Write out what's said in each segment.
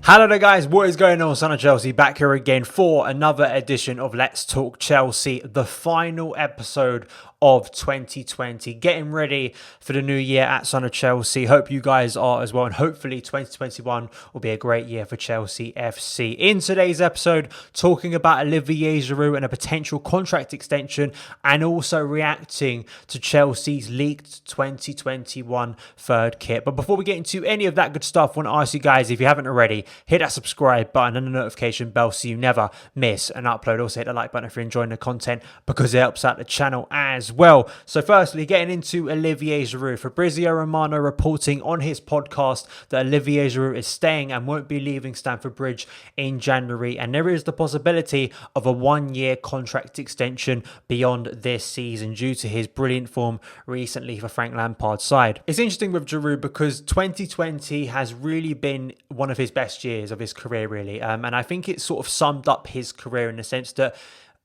Hello there guys, what is going on? Son of Chelsea back here again for another edition of Let's Talk Chelsea, the final episode of 2020. Getting ready for the new year at Son of Chelsea. Hope you guys are as well, and hopefully 2021 will be a great year for Chelsea FC. In today's episode, talking about Olivier Giroud and a potential contract extension, and also reacting to Chelsea's leaked 2021 third kit. But before we get into any of that good stuff, I want to ask you guys, if you haven't already, hit that subscribe button and the notification bell so you never miss an upload. Also hit the like button if you're enjoying the content, because it helps out the channel as well. So firstly, getting into Olivier Giroud. Fabrizio Romano reporting on his podcast that Olivier Giroud is staying and won't be leaving Stamford Bridge in January, and there is the possibility of a one-year contract extension beyond this season due to his brilliant form recently for Frank Lampard's side. It's interesting with Giroud because 2020 has really been one of his best years of his career, really. And I think it sort of summed up his career in the sense that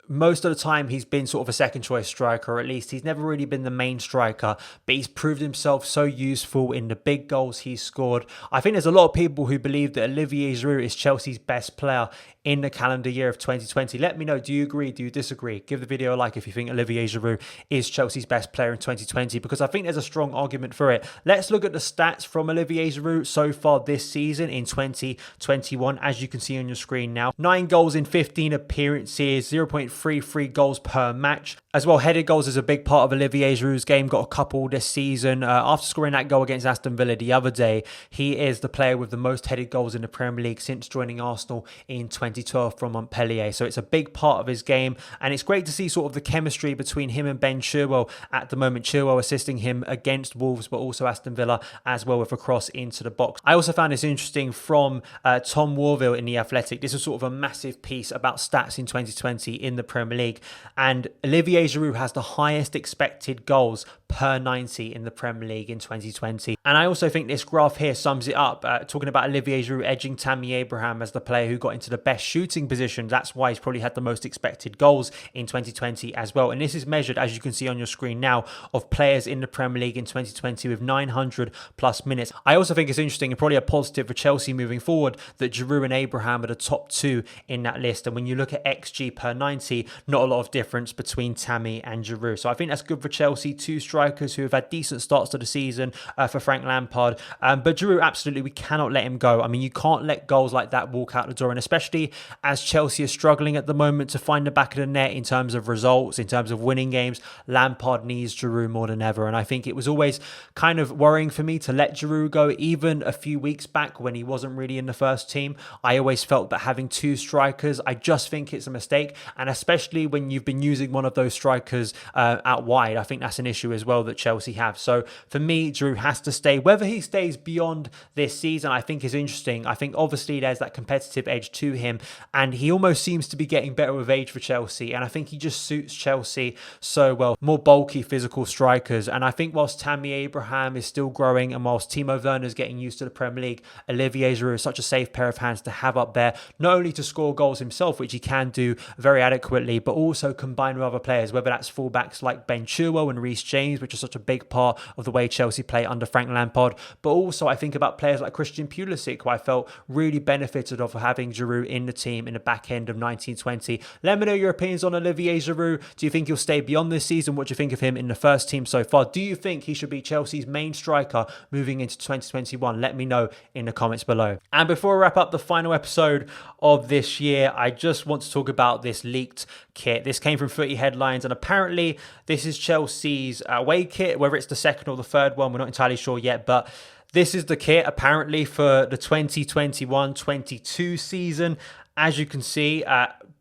most of the time he's been sort of a second choice striker, or at least he's never really been the main striker, but he's proved himself so useful in the big goals he's scored. I think there's a lot of people who believe that Olivier Giroud is Chelsea's best player in the calendar year of 2020. Let me know, do you agree, do you disagree? Give the video a like if you think Olivier Giroud is Chelsea's best player in 2020, because I think there's a strong argument for it. Let's look at the stats from Olivier Giroud so far this season in 2021, as you can see on your screen now. 9 goals in 15 appearances, 0.33 goals per match. As well, headed goals is a big part of Olivier Giroud's game, got a couple this season. After scoring that goal against Aston Villa the other day, he is the player with the most headed goals in the Premier League since joining Arsenal in 2012 from Montpellier. So it's a big part of his game, and it's great to see sort of the chemistry between him and Ben Chilwell at the moment. Chilwell assisting him against Wolves, but also Aston Villa as well with a cross into the box. I also found this interesting from Tom Warville in The Athletic. This is sort of a massive piece about stats in 2020 in the Premier League, and Olivier Giroud has the highest expected goals per 90 in the Premier League in 2020. And I also think this graph here sums it up, talking about Olivier Giroud edging Tammy Abraham as the player who got into the best shooting position. That's why he's probably had the most expected goals in 2020 as well. And this is measured, as you can see on your screen now, of players in the Premier League in 2020 with 900 plus minutes. I also think it's interesting and probably a positive for Chelsea moving forward that Giroud and Abraham are the top 2 in that list. And when you look at XG per 90, not a lot of difference between Tammy and Giroud. So I think that's good for Chelsea. 2 strikers who have had decent starts to the season for Frank Lampard. But Giroud, absolutely, we cannot let him go. I mean, you can't let goals like that walk out the door, and especially as Chelsea is struggling at the moment to find the back of the net in terms of results, in terms of winning games. Lampard needs Giroud more than ever, and I think it was always kind of worrying for me to let Giroud go. Even a few weeks back when he wasn't really in the first team, I always felt that having 2 strikers, I just think it's a mistake, and especially when you've been using one of those strikers out wide, I think that's an issue as well that Chelsea have. So for me, Giroud has to stay. Whether he stays beyond this season, I think is interesting. I think obviously there's that competitive edge to him, and he almost seems to be getting better with age for Chelsea, and I think he just suits Chelsea so well. More bulky, physical strikers, and I think whilst Tammy Abraham is still growing, and whilst Timo Werner is getting used to the Premier League, Olivier Giroud is such a safe pair of hands to have up there, not only to score goals himself, which he can do very adequately, but also combine with other players, whether that's fullbacks like Ben Chilwell and Reece James, which is such a big part of the way Chelsea play under Frank Lampard, but also I think about players like Christian Pulisic, who I felt really benefited of having Giroud in the team in the back end of 1920. Let me know your opinions on Olivier Giroud. Do you think he'll stay beyond this season? What do you think of him in the first team so far? Do you think he should be Chelsea's main striker moving into 2021? Let me know in the comments below. And before I wrap up the final episode of this year, I just want to talk about this leaked kit. This came from Footy Headlines, and apparently this is Chelsea's away kit. Whether it's the second or the third one, we're not entirely sure yet, but this is the kit apparently for the 2021-22 season. As you can see,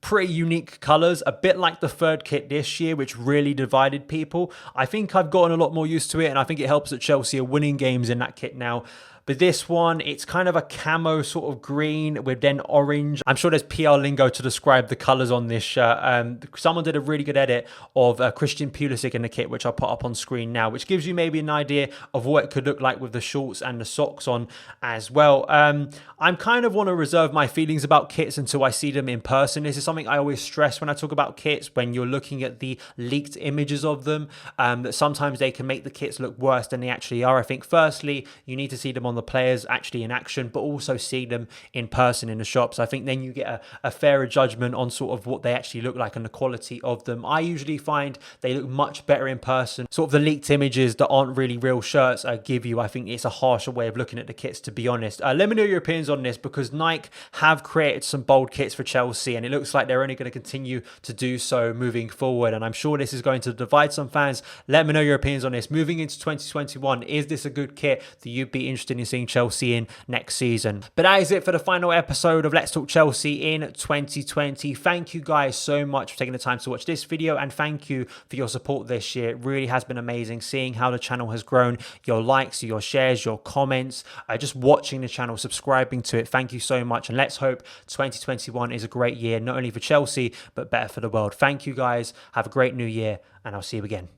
pretty unique colours, a bit like the third kit this year, which really divided people. I think I've gotten a lot more used to it, and I think it helps that Chelsea are winning games in that kit now. But this one, it's kind of a camo sort of green with then orange. I'm sure there's PR lingo to describe the colours on this shirt. Someone did a really good edit of Christian Pulisic in the kit, which I'll put up on screen now, which gives you maybe an idea of what it could look like with the shorts and the socks on as well. I'm kind of want to reserve my feelings about kits until I see them in person. This is something I always stress when I talk about kits, when you're looking at the leaked images of them, that sometimes they can make the kits look worse than they actually are. I think firstly, you need to see them on the players actually in action, but also see them in person in the shops. I think then you get a fairer judgment on sort of what they actually look like and the quality of them. I usually find they look much better in person. Sort of the leaked images that aren't really real shirts give you, I think it's a harsher way of looking at the kits, to be honest. Let me know your opinions on this, because Nike have created some bold kits for Chelsea, and it looks like they're only going to continue to do so moving forward, and I'm sure this is going to divide some fans. Let me know your opinions on this. Moving into 2021, is this a good kit that you'd be interested in seeing Chelsea in next season? But that is it for the final episode of Let's Talk Chelsea in 2020. Thank you guys so much for taking the time to watch this video, and thank you for your support this year. It really has been amazing seeing how the channel has grown. Your likes, your shares, your comments, just watching the channel, subscribing to it. Thank you so much, and let's hope 2021 is a great year, not only for Chelsea, but better for the world. Thank you guys. Have a great new year, and I'll see you again.